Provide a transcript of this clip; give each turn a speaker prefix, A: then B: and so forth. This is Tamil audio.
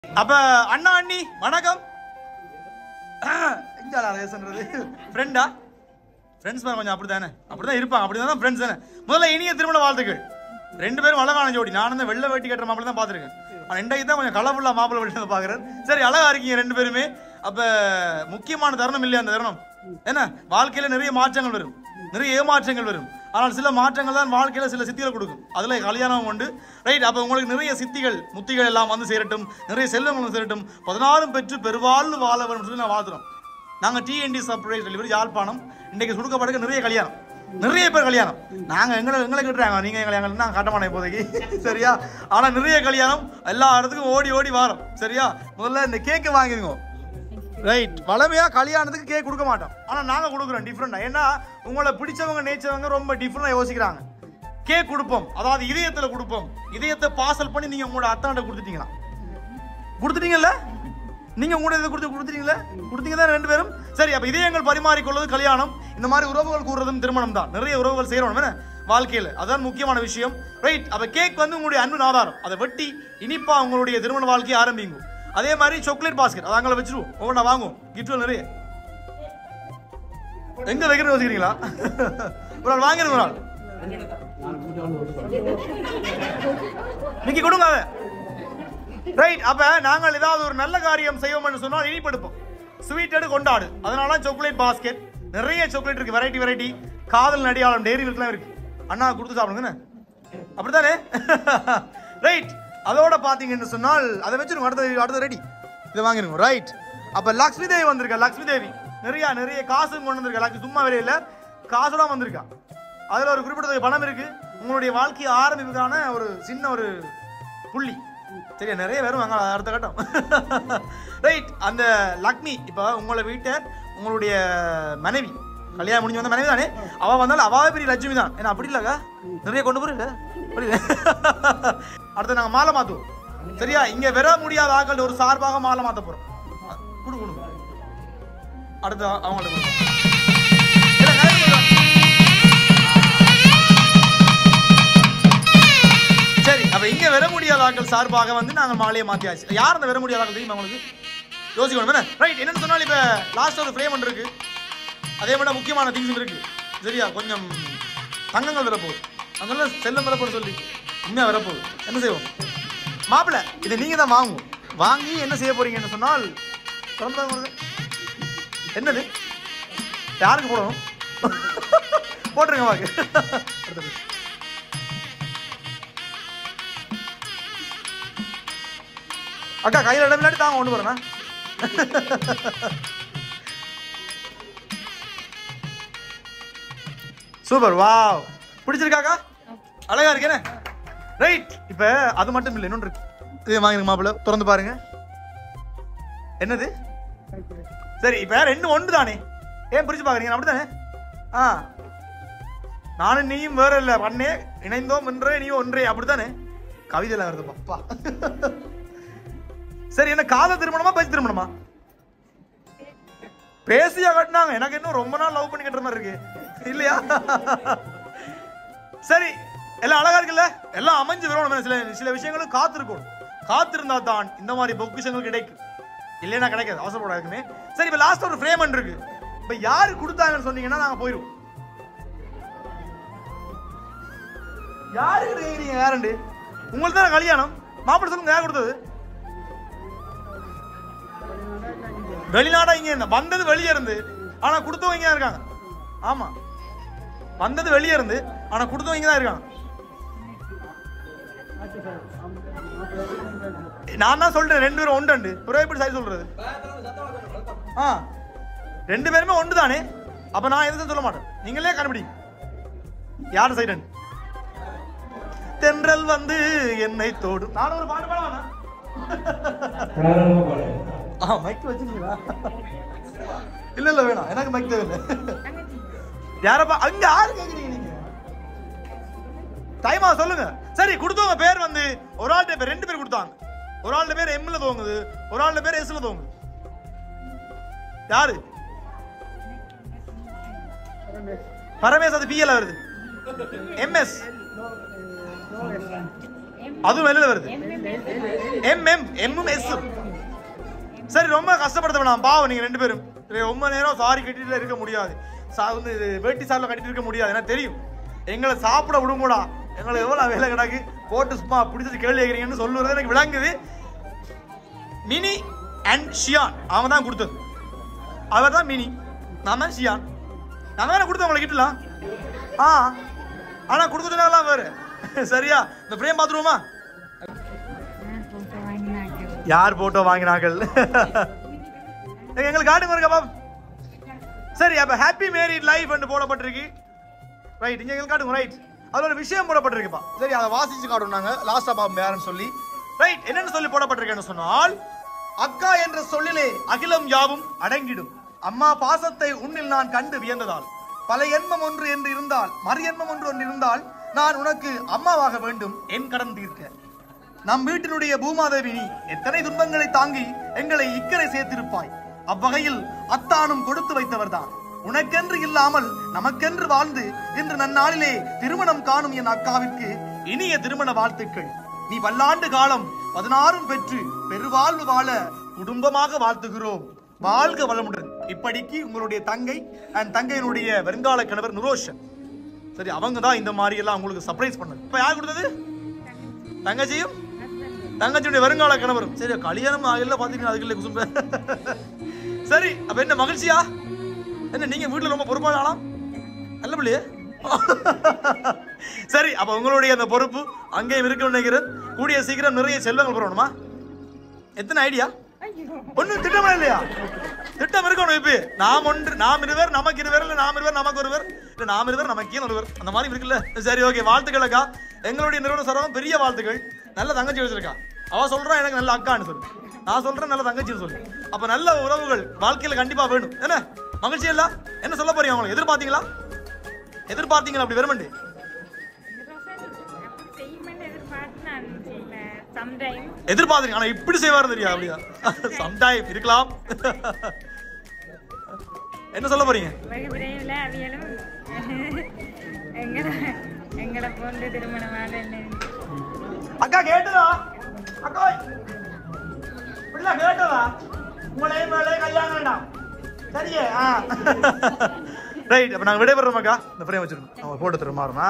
A: அப்ப அண்ணா அண்ணி வணக்கம். ஃப்ரெண்டா ஃப்ரெண்ட்ஸ் கொஞ்சம் அப்படித்தானே அப்படிதான் இருப்பாங்க, அப்படிதான் ஃப்ரெண்ட்ஸ் தானே. முதல்ல இனிய திருமண வாழ்த்துக்கள். ரெண்டு பேரும் அழகான ஜோடி. நான் வந்து வெள்ளை வேட்டி கட்டுற மாப்பிள்ள தான் பார்த்துருக்கேன். ஆனால் இன்றைக்கு தான் கொஞ்சம் கலர்ஃபுல்லாக மாப்பிள்ளை வெட்டி தான் பார்க்குறேன். சரி, அழகா இருக்கீங்க ரெண்டு பேருமே. அப்போ முக்கியமான தருணம் இல்லையா அந்த தருணம்? என்ன, வாழ்க்கையில் நிறைய மாற்றங்கள் வரும், நிறைய ஏமாற்றங்கள் வரும். ஆனால் சில மாற்றங்கள் தான் வாழ்க்கையில் சில சித்திகளை கொடுக்கும். அதில் கல்யாணம் உண்டு, ரைட்? அப்போ உங்களுக்கு நிறைய சித்திகள் முத்திகள் எல்லாம் வந்து சேரட்டும், நிறைய செல்வங்கள் வந்து சேரட்டும், 16 பெற்று பெருவாழ்வு வாழ வேண்டும் சொல்லி நான் வாழ்த்துறோம். நாங்கள் டிஎன்டி சர்ப்ரைஸ் டெலிவரி யாழ்ப்பாணம். இன்றைக்கு சுடுக்கப்படுக்க நிறைய கல்யாணம், நிறைய பேர் கல்யாணம். நாங்கள் எங்களை கட்டுறாங்க, நீங்கள் கல்யாணம் நாங்கள் காட்ட மாட்டோம் இப்போதைக்கு, சரியா? ஆனால் நிறைய கல்யாணம், எல்லா இடத்துக்கும் ஓடி ஓடி வாரம், சரியா? முதல்ல இந்த கேக்கு வாங்கிடுங்க, ரைட்? வளமையாக கல்யாணத்துக்கு கேக் கொடுக்க மாட்டோம், ஆனால் நாங்கள் கொடுக்குறோம் டிஃப்ரெண்டாக. ஏன்னா உங்களை பிடிச்சவங்க நேச்சவங்க ரொம்ப டிஃப்ரெண்டாக யோசிக்கிறாங்க. கேக் கொடுப்போம், அதாவது இதயத்தில் கொடுப்போம். இதயத்தை பார்சல் பண்ணி நீங்கள் உங்களோட அத்தாண்ட கொடுத்துட்டீங்களா? கொடுத்துட்டீங்கல்ல? நீங்கள் உங்களோட இதை கொடுத்துட்டீங்களே, கொடுத்தீங்க தான் ரெண்டு பேரும். சரி, அப்போ இதயங்கள் பரிமாறிக்கொள்வது கல்யாணம். இந்த மாதிரி உறவுகள் கூறுறதும் திருமணம் தான். நிறைய உறவுகள் செய்கிறோம் என்ன வாழ்க்கையில், அதுதான் முக்கியமான விஷயம், ரைட்? அப்போ கேக் வந்து உங்களுடைய அன்பின் ஆதாரம். அதை வெட்டி இனிப்பா உங்களுடைய திருமண வாழ்க்கையை ஆரம்பிங்க. அதே மாதிரி சாக்லேட் பாஸ்கெட் அதை அங்கே வச்சிருவோம், ஒவ்வொன்றா வாங்குவோம், கிஃப்ட்கள் நிறைய. எங்க வைக்கிறது யோசிக்கிறீங்களா? ஒரு நாள் வாங்கிடுங்க, ஒரு நாள் நீங்க கொடுங்க அதை, ரைட்? அப்ப நாங்கள் ஏதாவது ஒரு நல்ல காரியம் செய்வோம்னு சொன்னால் இனிப்படுப்போம், ஸ்வீட் கொண்டாடு. அதனால சாக்லேட் பாஸ்கெட் நிறைய சாக்லேட் இருக்கு, வெரைட்டி வெரைட்டி. காதல் அடையாளம் டெய்ரி மில்க்லாம் இருக்கு. அண்ணா கொடுத்து சாப்பிடுங்க, அப்படித்தானே? ரைட். அதோட பாத்தீங்கன்னு சொன்னால் அதை வச்சிருங்க, அடுத்த ரெடி, இதை வாங்கிருங்க, ரைட்? அப்ப லக்ஷ்மி தேவி வந்திருக்கா. லக்ஷ்மி தேவி நிறைய காசும் கொண்டு வந்திருக்கா. லக்ஷ்மி சும்மா வேலையில காசோட வந்திருக்கா. அதுல ஒரு குறிப்பிட்ட பணம் இருக்கு. உங்களுடைய வாழ்க்கையை ஆரம்பிப்புக்கான ஒரு சின்ன ஒரு புள்ளி, சரியா? நிறைய பேரும் வாங்க, அடுத்த கட்டம், ரைட்? அந்த லக்ஷ்மி இப்ப உங்களை வீட்டை உங்களுடைய மனைவி கல்யாணம் முடிஞ்சு வந்த மனைவி தானே, அவ வந்தாலும் அவாவே பெரிய லட்சுமி தான். ஏன்னா அப்படி இல்லக்கா, நிறைய கொண்டு போறீங்க. அடுத்து நாங்க மாலை மாத்துவோம், சரியா? இங்க வர முடியாத ஆக்கள் ஒரு சார்பாக மாலை மாத்த போறோம். கொடுக்கணும், அடுத்து அவங்கள்ட்ட சரி. அப்ப இங்க வர முடியாத ஆக்கள் சார்பாக வந்து நாங்க மாலையை மாத்தியாச்சு. யார் அந்த வர முடியாத ஆக்கள் தெரியுமா உங்களுக்கு? யோசிக்கணும், ரைட்? என்னன்னு சொன்னாலும் இப்ப லாஸ்ட் ஒரு ஃப்ரேம் இருக்கு, அதே மாதிரி முக்கியமான திங்ஸ் இருக்கு, சரியா? கொஞ்சம் தங்கங்கள் வரப்போகுது, அதனால செல்லம் வரப்போது சொல்லி உண்மையா வரப்போகுது. என்ன செய்வோம் மாப்பிள்ள? இதை நீங்க தான் வாங்குவோம். வாங்கி என்ன செய்ய போறீங்கன்னு சொன்னால், என்னது யாருக்கு போடணும்? போட்டுருங்க வாங்க. அக்கா கையில் இடம் இல்லாட்டி தாங்க கொண்டு போறேன்னா. சூப்பர், வாவ், பிடிச்சிருக்காக்கா? அழகா இருக்கேனே, ரைட்? இப்ப அது மட்டும் இல்லை, இன்னொன்று இருக்கு. இது வாங்கிருங்க மாப்பிள்ள, திறந்து பாருங்க. என்னது? சரி, இப்ப ரெண்டு ஒன்று தானே, ஏன் பிரிச்சு பாக்குறீங்க? அப்படித்தானே? நானும் நீயும் வேற இல்ல, பண்ணே இணைந்தோம் ஒன்றே நீ ஒன்றே, அப்படித்தானே? கவிதையில வருது பப்பா. சரி, என்ன காதல் திருமணமா பேசி திருமணமா? பேசியா கட்டினாங்க. எனக்கு இன்னும் ரொம்ப நாள் லவ் பண்ணி கட்டுற மாதிரி இருக்கு, இல்லையா? சரி, எல்லாம் அழகா இருக்குல்ல? எல்லாம் அமைஞ்சு வரணும். சில விஷயங்களும் காத்திருக்கணும். காத்திருந்தா தான் இந்த மாதிரி பொக்கிஷங்கள் கிடைக்கும், இல்லைன்னா கிடைக்காது. அவசரப்படாதுமே. சரி, இப்ப லாஸ்ட் ஒரு ஃப்ரேம் இருக்கு. இப்ப யாரு கொடுத்தாங்கன்னு சொன்னீங்கன்னா நாங்க போயிடுவோம். யாருக்கு கேக்குறீங்க? யாருண்டு? உங்களுக்கு தான் கல்யாணம். மாப்பிள்ளை சொல்லுங்க, யார் கொடுத்தது? வெளிநாடா? இங்க இருந்த வந்தது வெளியே இருந்து, ஆனா கொடுத்தவங்க இருக்காங்க. ஆமா, வந்தது வெளியே இருந்து, ஆனா கொடுத்தவங்க தான் இருக்காங்க. நான் தான் சொல்றேன், ரெண்டு பேரும் ஒன்று. பிறகு எப்படி சரி சொல்றது? ரெண்டு பேருமே ஒன்று தானே. அப்ப நான் எதுவும் சொல்ல மாட்டேன், நீங்களே கண்டுபிடி யாரு சைடு. தென்றல் வந்து என்னை தோடும். நானும் ஒரு பாட்டு பாடவானா? மைக் வச்சுங்களா? இல்ல இல்ல வேணாம், எனக்கு மைக் தேவை. யாரப்பா அங்க யாரு கேக்குறீங்க நீங்க? டைமா சொல்லுங்க. சரி, கொடுத்தவங்க பேர் வந்து ஒரு ஆள்கிட்ட பேர், ரெண்டு பேர் கொடுத்தாங்க. ஒரு ஆள்கிட்ட பேர் எம்ல தோங்குது, ஒரு ஆள்கிட்ட பேர் எஸ்ல தோங்குது. யாரு? பரமேஸ். அது பிஎல் வருது. எம்எஸ் அதுவும் வெளியில வருது. MM S. சரி, ரொம்ப கஷ்டப்படுத்த வேணாம் பாவம். நீங்க 2 பேரும் ரொம்ப நேரம் சாரி கட்டிட்டு இருக்க முடியாது. வேட்டி சாரில் கட்டிட்டு இருக்க முடியாது. எனக்கு தெரியும். எங்களை சாப்பிட விடுங்கூடா. எங்களுக்கு எவ்வளவு வேலை கிடக்கு. போட்டு சும்மா பிடிச்சது கேள்வி கேட்குறீங்கன்னு சொல்லுறது எனக்கு விளங்குது. மினி அண்ட் ஷியான் அவங்க தான் கொடுத்தது. அவர் தான் மினி, நான் தான் ஷியான். நாங்கள் தானே கொடுத்தோம் உங்களை கிட்டலாம். ஆனால் கொடுக்க சொன்னாங்களாம் வேறு. சரியா? இந்த பிரேம் பார்த்துருவோமா? யார் போட்டோ வாங்கினார்கள்? எங்களுக்கு காட்டுங்க இருக்கா பாப். சரி, அப்ப ஹாப்பி மேரிட் லைஃப் என்று போடப்பட்டிருக்கு. ரைட், இங்க எங்களுக்கு காட்டுங்க. ரைட், அதுல ஒரு விஷயம் போடப்பட்டிருக்குப்பா. சரி, அதை வாசிச்சு காட்டுனாங்க லாஸ்டா பாப் யாருன்னு சொல்லி. ரைட், என்னன்னு சொல்லி போடப்பட்டிருக்கேன்னு சொன்னால், அக்கா என்ற சொல்லிலே அகிலம் யாவும் அடங்கிடும். அம்மா பாசத்தை உன்னில் நான் கண்டு வியந்ததால், பல எண்ணம் ஒன்று என்று இருந்தால், மறு எண்ணம் ஒன்று இருந்தால், நான் உனக்கு அம்மாவாக வேண்டும் என் கடன் தீர்க்க. நம் வீட்டினுடைய பூமாதேவி நீ எத்தனை துன்பங்களை தாங்கி எங்களை இக்கரை சேர்த்திருப்பாய். அவ்வகையில் அத்தானும் கொடுத்து வைத்தவர் தான். உனக்கென்று இல்லாமல் நமக்கென்று வாழ்ந்து இன்று நன்னாளிலே திருமணம் காணும் என் அக்காவிற்கு இனிய திருமண வாழ்த்துக்கள். நீ பல்லாண்டு காலம் 16 பெற்று பெருவாழ்வு வாழ குடும்பமாக வாழ்த்துகிறோம். வாழ்க வளமுடன். இப்படிக்கு உங்களுடைய தங்கை அண்ட் தங்கையினுடைய வருங்கால கணவர் நுரோஷன். சரி, அவங்க தான் இந்த மாதிரி எல்லாம் உங்களுக்கு சர்ப்ரைஸ் பண்ணது. இப்ப யார் கொடுத்தது? தங்கச்சியும் தங்கச்சியுடைய வருங்கால கணவரும். சரி, கல்யாணம் ஆகல பாத்தீங்கன்னா அதுக்குள்ள குசும்ப. சரி, அப்ப என்ன மகிழ்ச்சியா? என்ன நீங்க வீட்டுல ரொம்ப பொறுப்பான ஆளாம் அல்ல பிள்ளையே? சரி, அப்ப உங்களுடைய அந்த பொறுப்பு அங்கேயும் இருக்குன்னு நினைக்கிறேன். கூடிய சீக்கிரம் நிறைய செல்வங்கள் பெறணுமா? எத்தனை ஐடியா? ஒன்னும் திட்டமா இல்லையா? திட்டம் இருக்கணும். இப்ப நாம் இருவர் நமக்கு இருவர், இல்ல நாம் இருவர் நமக்கு ஒருவர், இல்ல நாம் இருவர் நமக்கு ஒருவர், அந்த மாதிரி இருக்குல்ல. சரி, ஓகே, வாழ்த்துக்கள் அக்கா. எங்களுடைய நிறுவன சார்பாக பெரிய வாழ்த்துக்கள். நல்ல தங்கச்சி வச்சிருக்கா. அவ சொல்றா எனக்கு நல்ல அக்கான்னு சொல்லு, நான் சொல்றேன் நல்ல தங்கச்சின்னு சொல்லு. அப்ப நல்ல உறவுகள் வாழ்க்கையில கண்டிப்பா வேணும். என்ன மகிழ்ச்சி இல்ல? என்ன சொல்ல போறீங்க? அவங்களுக்கு எதிர்பார்த்தீங்களா? அப்படி வெறுமண்டு எதிர்பார்த்தீங்க. ஆனா இப்படி செய்வாரு தெரியா? அப்படியா? சம்டைம் இருக்கலாம். என்ன சொல்ல போறீங்க? அக்கா கேட்டதா? அக்கா பிள்ளை கேட்டதா? உங்களே மேலே கல்யாணம் வேண்டாம். சரியே? ரைட், அப்ப நாங்க விடைபெறோம் அக்கா. இந்த பிரேம் வச்சிருக்கோம். அவங்க போட்டு தருமாறுமா?